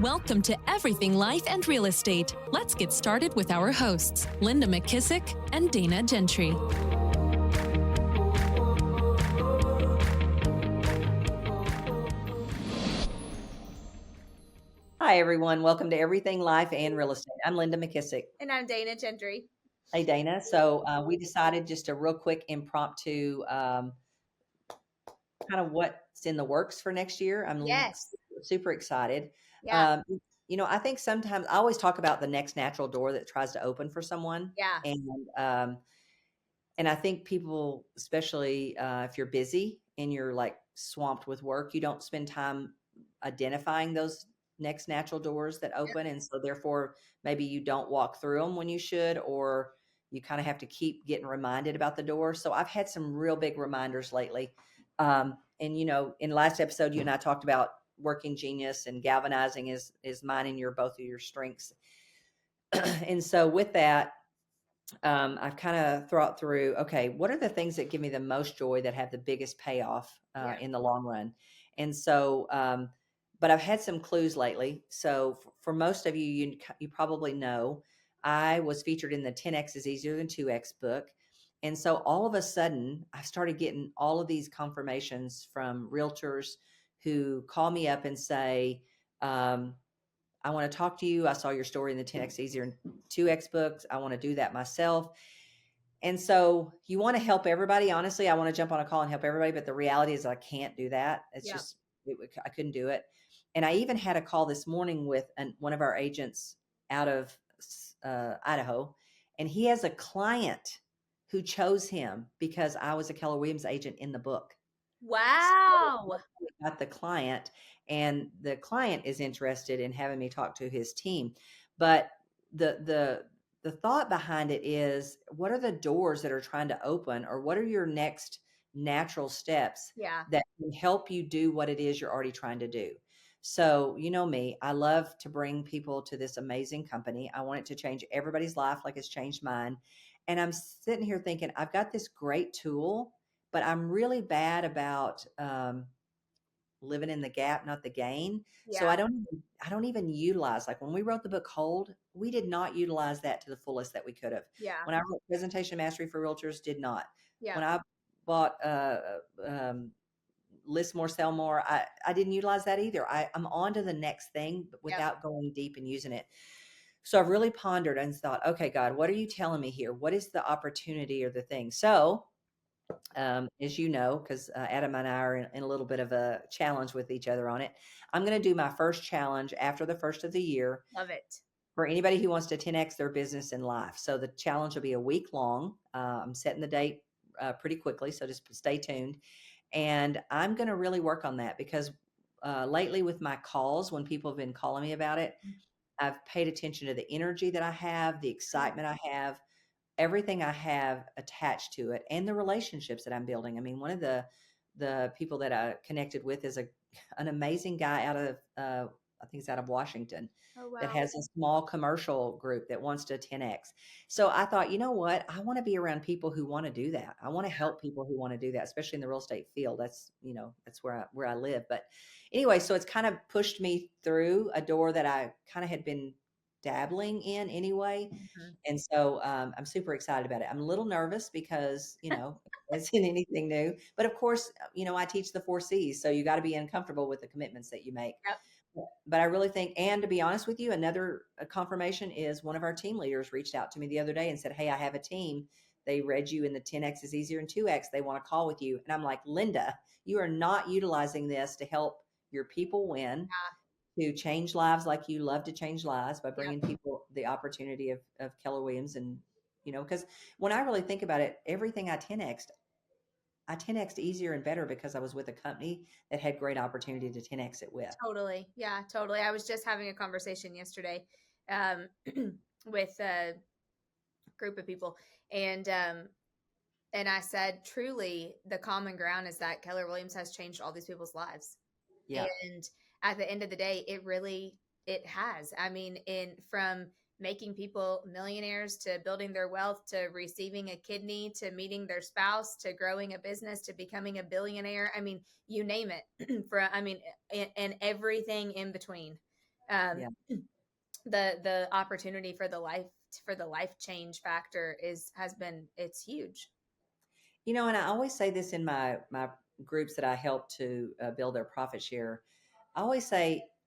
Welcome to Everything Life and Real Estate. Let's get started with our hosts, Linda McKissack and Dana Gentry. Hi, everyone. Welcome to Everything Life and Real Estate. I'm Linda McKissack. And I'm Dana Gentry. Hey, Dana. So we decided just a real quick impromptu kind of what's in the works for next year. I'm super excited. Yeah. I think sometimes I always talk about the next natural door that tries to open for someone. Yeah. And I think people, especially if you're busy and you're like swamped with work, you don't spend time identifying those next natural doors that open. And so therefore, maybe you don't walk through them when you should, or you kind of have to keep getting reminded about the door. So I've had some real big reminders lately. And, in the last episode, you and I talked about working genius, and galvanizing is mining both of your strengths. And so with that, I've kind of thought through, okay, what are the things that give me the most joy, that have the biggest payoff in the long run? And so, but I've had some clues lately. So for most of you, you probably know, I was featured in the 10X is Easier Than 2X book. And so all of a sudden, I started getting all of these confirmations from realtors who call me up and say, I want to talk to you. I saw your story in the 10X Easier and 2X books. I want to do that myself. And so you want to help everybody. Honestly, I want to jump on a call and help everybody. But the reality is I can't do that. I couldn't do it. And I even had a call this morning with one of our agents out of Idaho. And he has a client who chose him because I was a Keller Williams agent in the book. Wow. So I got the client, and the client is interested in having me talk to his team. But the thought behind it is, what are the doors that are trying to open, or what are your next natural steps that can help you do what it is you're already trying to do? So, you know me, I love to bring people to this amazing company. I want it to change everybody's life like it's changed mine. And I'm sitting here thinking, I've got this great tool, but I'm really bad about living in the gap, not the gain. Yeah. So I don't even utilize, like when we wrote the book Hold, we did not utilize that to the fullest that we could have. Yeah. When I wrote Presentation Mastery for Realtors, did not. Yeah. When I bought List More, Sell More, I didn't utilize that either. I'm on to the next thing, but without going deep and using it. So I've really pondered and thought, okay, God, what are you telling me here? What is the opportunity or the thing? So as you know, because Adam and I are in a little bit of a challenge with each other on it, I'm going to do my first challenge after the first of the year. Love it. For anybody who wants to 10X their business and life. So the challenge will be a week long. I'm setting the date pretty quickly, so just stay tuned. And I'm going to really work on that, because lately with my calls, when people have been calling me about it, I've paid attention to the energy that I have, the excitement I have, everything I have attached to it, and the relationships that I'm building. I mean, one of the people that I connected with is an amazing guy out of, I think it's out of Washington. Oh, wow. That has a small commercial group that wants to 10X. So I thought, you know what? I want to be around people who want to do that. I want to help people who want to do that, especially in the real estate field. That's where I live. But anyway, so it's kind of pushed me through a door that I kind of had been dabbling in anyway. Mm-hmm. And so I'm super excited about it. I'm a little nervous because, it's in anything new. But of course, I teach the 4 C's. So you got to be uncomfortable with the commitments that you make. Yep. But I really think, and to be honest with you, another confirmation is one of our team leaders reached out to me the other day and said, hey, I have a team. They read you in the 10X is Easier and 2X. They want to call with you. And I'm like, Linda, you are not utilizing this to help your people win, to change lives like you love to change lives, by bringing people the opportunity of Keller Williams. And, because when I really think about it, everything I 10X'd easier and better because I was with a company that had great opportunity to 10X it with. Totally. Yeah, totally. I was just having a conversation yesterday with a group of people, and I said, truly, the common ground is that Keller Williams has changed all these people's lives. Yeah. And at the end of the day, it has. I mean, from making people millionaires, to building their wealth, to receiving a kidney, to meeting their spouse, to growing a business, to becoming a billionaire. I mean, you name it. And everything in between. Um, Yeah. the opportunity for the life change factor it's huge. And I always say this in my groups that I help to build their profit share. I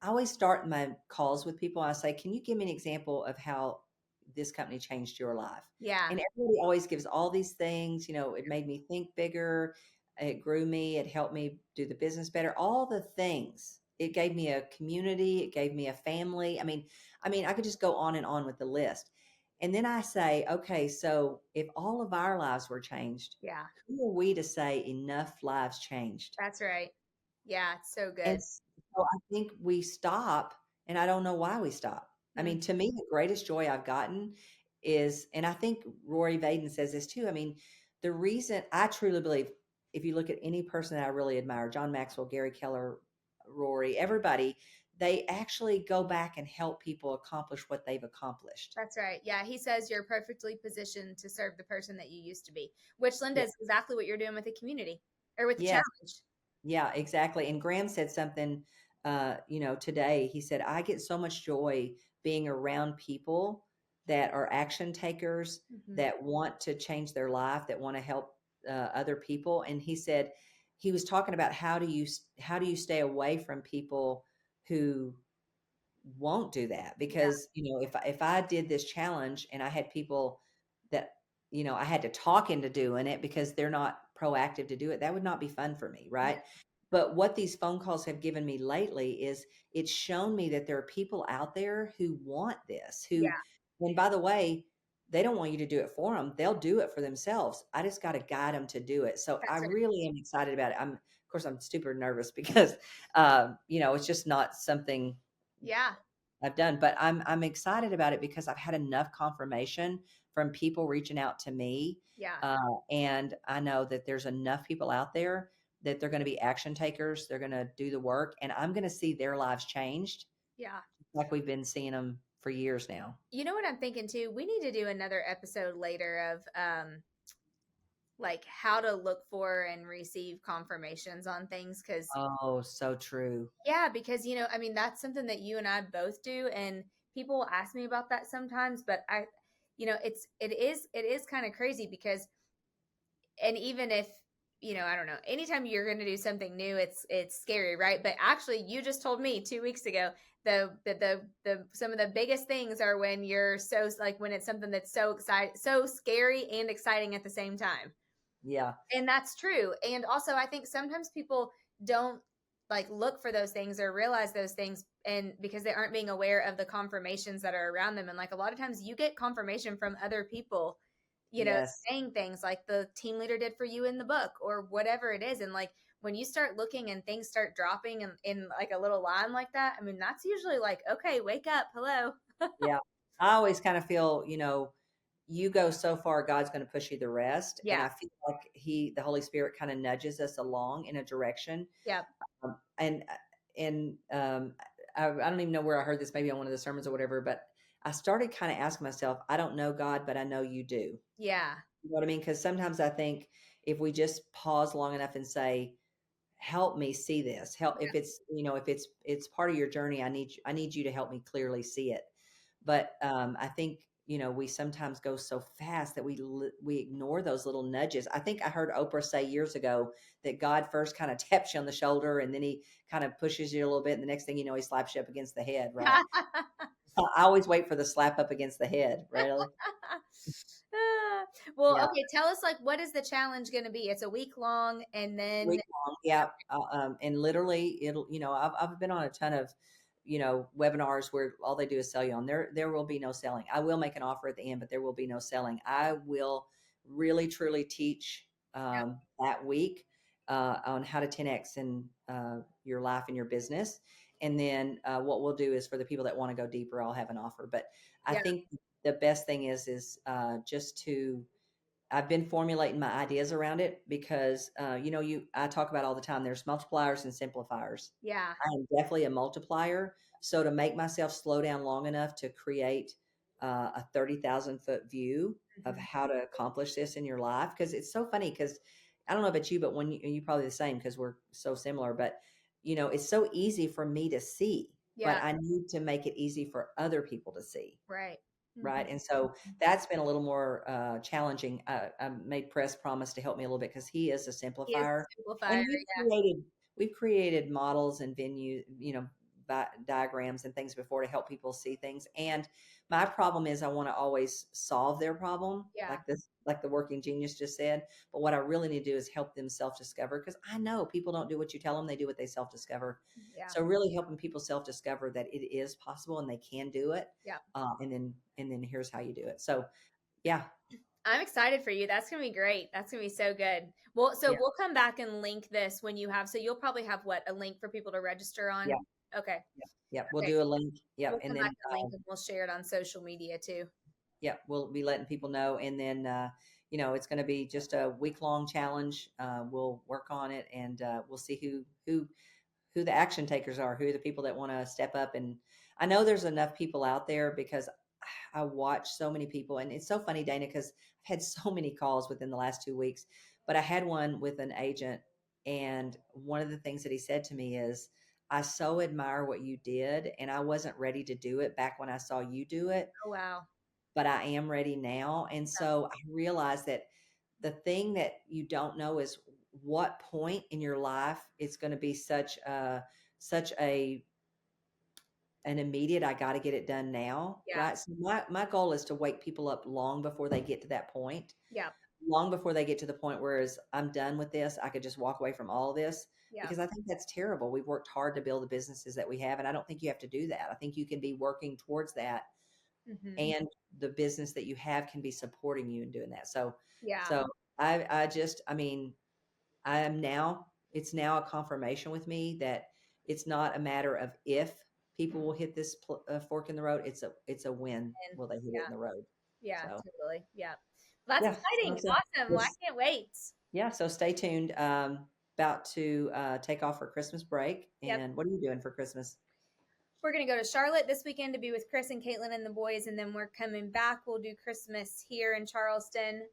always start my calls with people. I say, "Can you give me an example of how this company changed your life?" Yeah, And everybody always gives all these things. It made me think bigger. It grew me. It helped me do the business better. All the things. It gave me a community. It gave me a family. I could just go on and on with the list. And then I say, okay, so if all of our lives were changed, yeah, who are we to say enough lives changed? that's right. Yeah, it's so And good. so I think we stop, and I don't know why we stop. Mm, To me, the greatest joy I've gotten is, and I think Rory Vaden says this too. The reason I truly believe, if you look at any person that I really admire, John Maxwell, Gary Keller, Rory, everybody, they actually go back and help people accomplish what they've accomplished. that's right. Yeah, he says you're perfectly positioned to serve the person that you used to be, which Linda Yeah. is exactly what you're doing with the community or with the Yes. challenge. Yeah, exactly. And Graham said something, today. He said, I get so much joy being around people that are action takers, Mhm. that want to change their life, that want to help other people. And he said, he was talking about how do you stay away from people who won't do that, Yeah, because if I did this challenge and I had people that I had to talk into doing it because they're not proactive to do it, that would not be fun for me, yeah, right? But what these phone calls have given me lately is it's shown me that there are people out there who want this, who, yeah, and by the way, they don't want you to do it for them, they'll do it for themselves. I just got to guide them to do it. So I that's right. really am excited about it. Of course I'm super nervous because it's just not something Yeah, I've done, but I'm excited about it because I've had enough confirmation from people reaching out to me, yeah, and I know that there's enough people out there that they're going to be action takers. They're going to do the work, and I'm going to see their lives changed, yeah. like we've been seeing them for years now. You know what I'm thinking too? We need to do another episode later of like how to look for and receive confirmations on things because Oh, so true. yeah, because I mean that's something that you and I both do and people will ask me about that sometimes, but it is kind of crazy because and even if I don't know, anytime you're going to do something new, it's scary, right? But actually you just told me 2 weeks ago the some of the biggest things are when you're so like when it's something that's so exciting, so scary and exciting at the same time. Yeah. And that's true. And also I think sometimes people don't like look for those things or realize those things and because they aren't being aware of the confirmations that are around them. And like a lot of times you get confirmation from other people, Yes. saying things like the team leader did for you in the book or whatever it is. And like when you start looking and things start dropping in like a little line like that, I mean, that's usually like, okay, wake up. Hello. Yeah. I always kind of feel, you go so far, God's going to push you the rest. And Yeah. I feel like the Holy Spirit kind of nudges us along in a direction. Yeah. Um, and I don't even know where I heard this, maybe on one of the sermons or whatever, but I started kind of asking myself, I don't know God, but I know you do. Yeah. You know what I mean? Because sometimes I think if we just pause long enough and say, help me see this, help, if it's part of your journey, I need you to help me clearly see it. But I think we sometimes go so fast that we ignore those little nudges. I think I heard Oprah say years ago that God first kind of taps you on the shoulder and then he kind of pushes you a little bit, and the next thing you know, he slaps you up against the head, right? So I always wait for the slap up against the head. Really? Well, Yeah. okay, tell us like what is the challenge going to be? It's a week long and then Week long, yeah. And literally, I've been on a ton of, webinars where all they do is sell you on. There will be no selling. I will make an offer at the end, but there will be no selling. I will really truly teach that week on how to 10x in your life and your business. And then what we'll do is for the people that want to go deeper, I'll have an offer. But I yeah, think the best thing is just to I've been formulating my ideas around it because, I talk about all the time. There's multipliers and simplifiers. yeah, I am definitely a multiplier. So to make myself slow down long enough to create a 30,000-foot view of mhm, how to accomplish this in your life, because it's so funny. Because I don't know about you, but when you probably the same because we're so similar. But it's so easy for me to see. but Yeah. I need to make it easy for other people to see. Right. Right. Mhm. And so that's been a little more challenging. I made Press promise to help me a little bit because he is a He is simplifier. a simplifier. And we've created models and venue, diagrams and things before to help people see things. And my problem is I want to always solve their problem, Yeah. like the working genius just said. But what I really need to do is help them self-discover, because I know people don't do what you tell them, they do what they self-discover. Yeah. So really helping people self-discover that it is possible and they can do it. Yeah. And then here's how you do it. So yeah, I'm excited for you. That's going to be great. That's going to be so good. Well, so yeah, we'll come back and link this when you have, so you'll probably have a link for people to register on. yeah, Okay. yeah, yeah. We'll Okay. do a link. Yep. We'll And come then, back and link and we'll share it on social media too. yeah, we'll be letting people know. And then, it's going to be just a week-long challenge. We'll work on it, and we'll see who the action takers are, who are the people that want to step up. And I know there's enough people out there, because I watch so many people, and it's so funny, Dana, because I've had so many calls within the last 2 weeks, but I had one with an agent, and one of the things that he said to me is, I so admire what you did, and I wasn't ready to do it back when I saw you do it, Oh, wow. but I am ready now. And so I realized that the thing that you don't know is what point in your life it's going to be such a an immediate, I got to get it done now, Yeah. right? So my goal is to wake people up long before they get to that point, Yeah. long before they get to the point where is I'm done with this, I could just walk away from all of this, Yeah. because I think that's terrible. We've worked hard to build the businesses that we have, and I don't think you have to do that. I think you can be working towards that, Mm-hmm. and the business that you have can be supporting you in doing that. So, Yeah. so I am now, it's now a confirmation with me that it's not a matter of if people will hit this fork in the road. It's a when And will they hit it yeah. in the road. Yeah. So Totally. Yeah. Well, that's yeah, exciting. so Awesome. Well, I can't wait. yeah. So stay tuned. About to take off for Christmas break. Yep. And what are you doing for Christmas? We're going to go to Charlotte this weekend to be with Chris and Caitlin and the boys, and then we're coming back. We'll do Christmas here in Charleston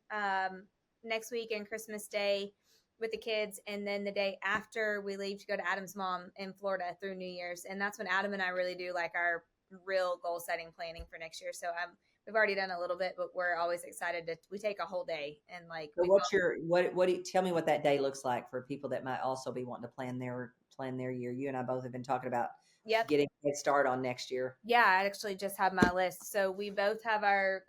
next week and Christmas Day with the kids, and then the day after we leave to go to Adam's mom in Florida through New Year's, and that's when Adam and I really do like our real goal setting planning for next year. So we've already done a little bit, but we're always excited we take a whole day and like. So what do you tell me what that day looks like for people that might also be wanting to plan their year? You and I both have been talking about Yep. getting a head start on next year. Yeah, I actually just have my list. So we both have our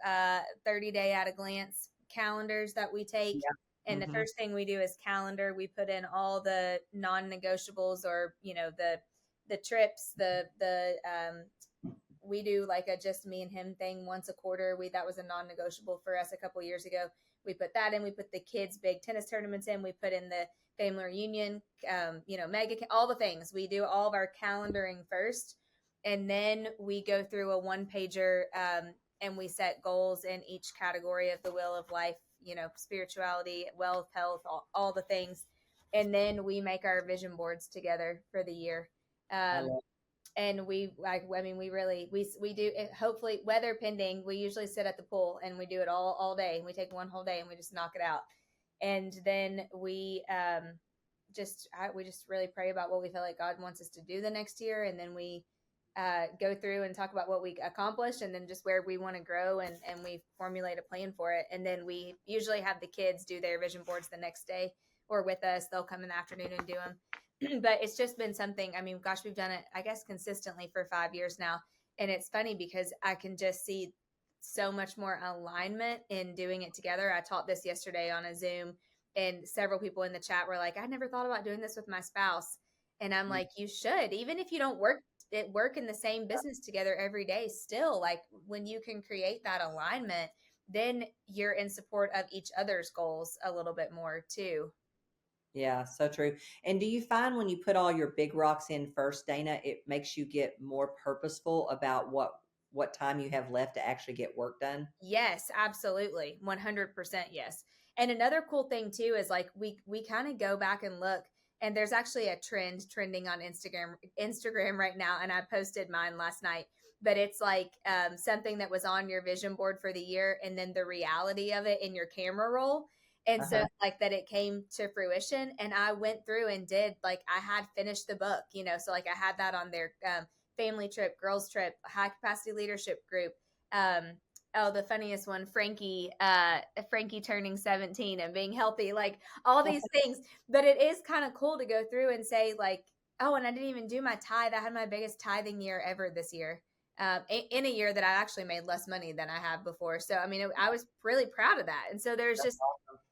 30-day at a glance calendars that we take. Yeah. And the first thing we do is calendar. We put in all the non-negotiables, or the trips. We do like a just me and him thing once a quarter. That was a non-negotiable for us a couple years ago. We put that in. We put the kids' big tennis tournaments in. We put in the family reunion, mega, all the things. We do all of our calendaring first, and then we go through a one-pager, and we set goals in each category of the wheel of life, spirituality, wealth, health, all the things. And then we make our vision boards together for the year. And we do it, hopefully weather pending. We usually sit at the pool and we do it all day, and we take one whole day and we just knock it out. And then we just really pray about what we feel like God wants us to do the next year. And then we go through and talk about what we accomplished, and then just where we want to grow, and we formulate a plan for it. And then we usually have the kids do their vision boards the next day, or with us. They'll come in the afternoon and do them. But it's just been something, gosh, we've done it, I guess, consistently for 5 years now. And it's funny because I can just see so much more alignment in doing it together. I taught this yesterday on a Zoom, and several people in the chat were like, I never thought about doing this with my spouse. And I'm like, you should, even if you don't work in the same business together every day, still, like, when you can create that alignment, then you're in support of each other's goals a little bit more too. Yeah, so true. And do you find when you put all your big rocks in first, Dana, it makes you get more purposeful about what time you have left to actually get work done? Yes, absolutely. 100% yes. And another cool thing too is like we kind of go back and look, and there's actually a trending on Instagram right now, and I posted mine last night. But it's like something that was on your vision board for the year, and then the reality of it in your camera roll. And so like that it came to fruition, and I went through and did, like, I had finished the book, so like I had that on there, family trip, girls trip, high capacity leadership group. Oh, the funniest one, Frankie turning 17 and being healthy, like all these things. But it is kind of cool to go through and say, like, oh, and I didn't even do my tithe. I had my biggest tithing year ever this year. In a year that I actually made less money than I have before. So, I mean, I was really proud of that. And so there's just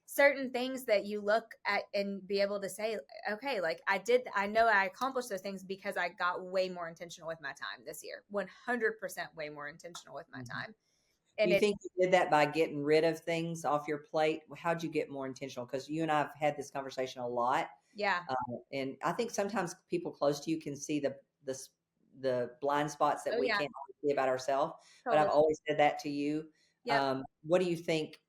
certain things that you look at and be able to say, okay, like I know I accomplished those things because I got way more intentional with my time this year, 100% way more intentional with my time. And you think you did that by getting rid of things off your plate? How'd you get more intentional? Because you and I have had this conversation a lot. Yeah. And I think sometimes people close to you can see the blind spots that we can't see about ourselves. Totally. But I've always said that to you. Yep. What do you think?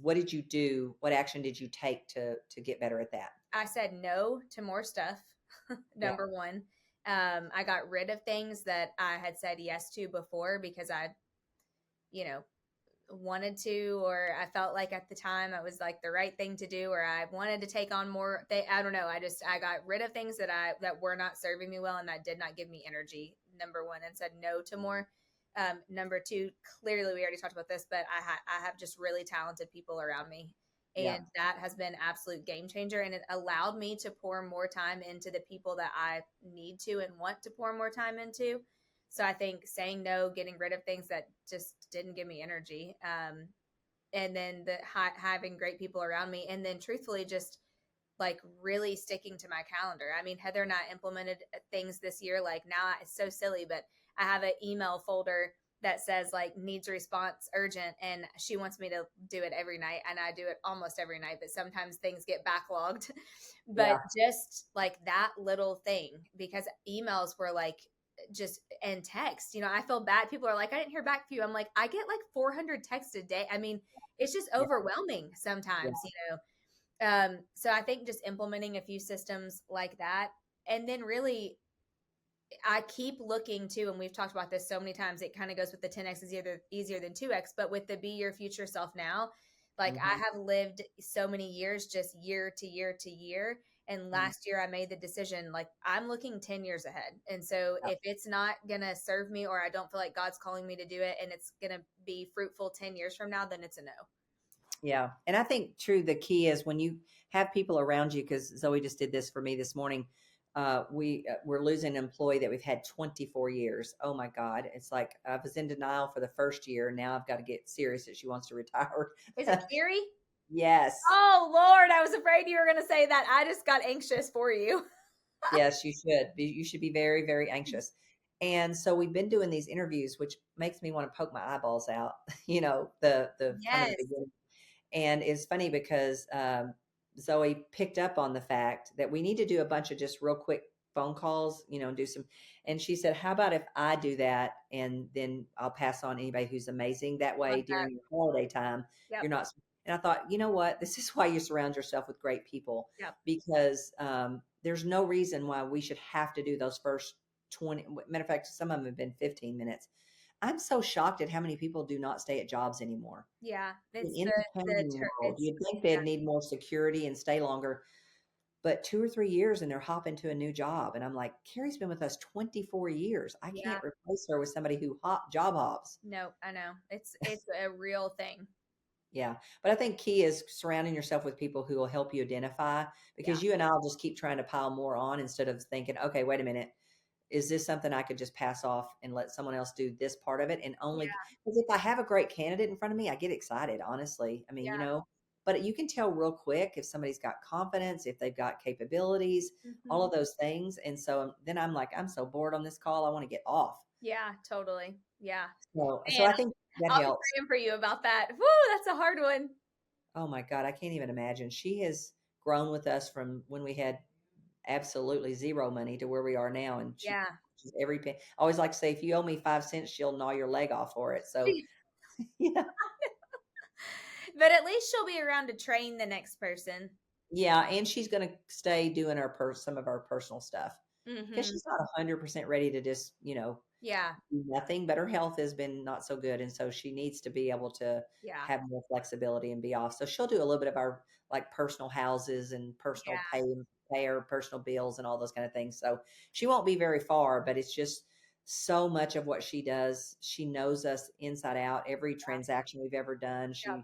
What did you do? What action did you take to get better at that? I said no to more stuff. Number one. I got rid of things that I had said yes to before because I, wanted to, or I felt like at the time it was like the right thing to do, or I wanted to take on more. I don't know. I got rid of things that were not serving me well and that did not give me energy. Number one, and said no to more. Number two, clearly we already talked about this, but I have just really talented people around me. And that has been absolute game changer. And it allowed me to pour more time into the people that I need to and want to pour more time into. So I think saying no, getting rid of things that just didn't give me energy. And then having great people around me. And then truthfully, just like really sticking to my calendar. I mean, Heather and I implemented things this year. Like now it's so silly, but I have an email folder that says like needs response urgent, and she wants me to do it every night, and I do it almost every night, but sometimes things get backlogged. But just like that little thing, because emails were like just, and text, I feel bad. People are like, I didn't hear back from you. I'm like, I get like 400 texts a day. I mean, it's just overwhelming sometimes, so I think just implementing a few systems like that. And then really, I keep looking too, and we've talked about this so many times, it kind of goes with the 10X is easier than 2X, but with the be your future self now, like I have lived so many years, just year to year to year. And last year I made the decision, like I'm looking 10 years ahead. And so if it's not going to serve me, or I don't feel like God's calling me to do it and it's going to be fruitful 10 years from now, then it's a no. Yeah. And I think the key is when you have people around you, because Zoe just did this for me this morning. We're losing an employee that we've had 24 years. Oh my God. It's like, I was in denial for the first year. Now I've got to get serious that she wants to retire. Is it Carrie? Yes. Oh Lord. I was afraid you were going to say that. I just got anxious for you. Yes, you should be. You should be very, very anxious. And so we've been doing these interviews, which makes me want to poke my eyeballs out, the kind of the beginning. And it's funny because Zoe picked up on the fact that we need to do a bunch of just real quick phone calls, and do some. And she said, how about if I do that and then I'll pass on anybody who's amazing. That way during your holiday time, you're not. And I thought, you know what? This is why you surround yourself with great people, because there's no reason why we should have to do those first 20. Matter of fact, some of them have been 15 minutes. I'm so shocked at how many people do not stay at jobs anymore. Yeah. It's in the painting world, you'd think they'd need more security and stay longer, but 2 or 3 years and they're hopping to a new job. And I'm like, Carrie's been with us 24 years. I can't replace her with somebody who job hops. No, I know. It's a real thing. Yeah. But I think key is surrounding yourself with people who will help you identify, because you and I'll just keep trying to pile more on instead of thinking, okay, wait a minute. Is this something I could just pass off and let someone else do this part of it? And only because if I have a great candidate in front of me, I get excited, honestly. I mean, but you can tell real quick if somebody's got confidence, if they've got capabilities, all of those things. And so then I'm like, I'm so bored on this call. I want to get off. Yeah, totally. Yeah. So I think that helps. I'll be praying for you about that. Woo, that's a hard one. Oh my God. I can't even imagine. She has grown with us from when we had absolutely zero money to where we are now. And she's every penny. I always like to say, if you owe me 5 cents, she'll gnaw your leg off for it. So, But at least she'll be around to train the next person. Yeah. And she's going to stay doing some of our personal stuff, because she's not 100% ready to just, do nothing, but her health has been not so good. And so she needs to be able to have more flexibility and be off. So she'll do a little bit of our like personal houses and personal pay her personal bills and all those kind of things. So she won't be very far, but it's just so much of what she does. She knows us inside out, every Yeah. transaction we've ever done. Yeah.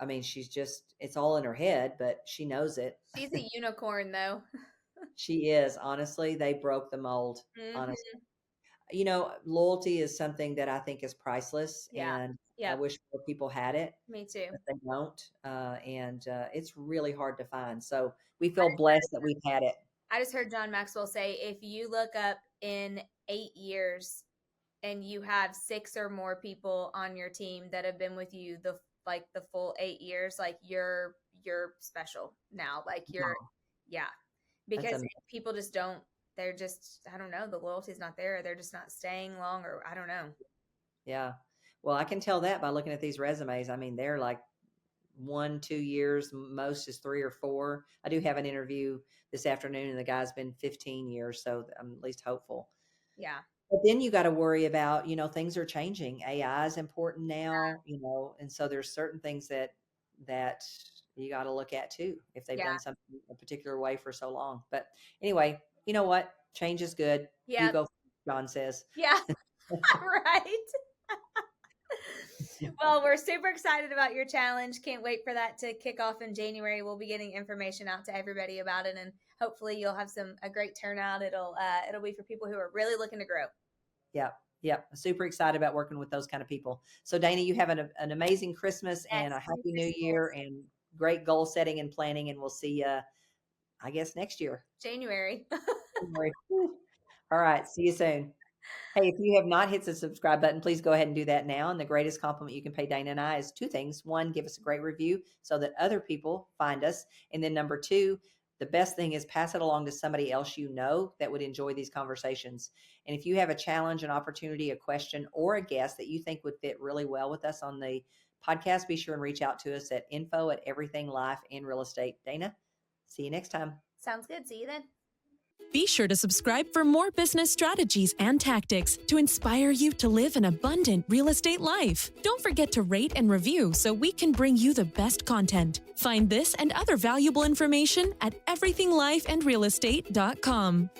I mean, it's all in her head, but she knows it. She's a unicorn, though. She is. Honestly, they broke the mold. Honestly. Mhm. Loyalty is something that I think is priceless, Yeah. and I Yep. wish more people had it, Me too. but they don't. And it's really hard to find. So we feel blessed that we've had it. I just heard John Maxwell say, if you look up in 8 years and you have 6 or more people on your team that have been with you the full 8 years, like you're special now. Like Wow. yeah, That's because amazing. people just don't. They're just, I don't know, the loyalty's not there. They're just not staying long, or I don't know. Yeah. Well, I can tell that by looking at these resumes. I mean, they're like 1, 2 years, most is 3 or 4. I do have an interview this afternoon, and the guy's been 15 years, so I'm at least hopeful. Yeah. But then you got to worry about, things are changing. AI is important now, and so there's certain things that you got to look at too, if they've Yeah. done something a particular way for so long. But anyway, you know what? Change is good. Yeah. You go, John says. Yeah. Right. Well, we're super excited about your challenge. Can't wait for that to kick off in January. We'll be getting information out to everybody about it, and hopefully you'll have a great turnout. It'll be for people who are really looking to grow. Yep. Super excited about working with those kind of people. So Dana, you have an amazing Christmas and a happy new year and great goal setting and planning. And we'll see you, I guess, next year. January. All right. See you soon. Hey, if you have not hit the subscribe button, please go ahead and do that now. And the greatest compliment you can pay Dana and I is 2 things. 1, give us a great review so that other people find us. And then number 2, the best thing is pass it along to somebody else you know that would enjoy these conversations. And if you have a challenge, an opportunity, a question, or a guest that you think would fit really well with us on the podcast, be sure and reach out to us at info@everything life and real estate. Dana, see you next time. Sounds good. See you then. Be sure to subscribe for more business strategies and tactics to inspire you to live an abundant real estate life. Don't forget to rate and review so we can bring you the best content. Find this and other valuable information at everythinglifeandrealestate.com.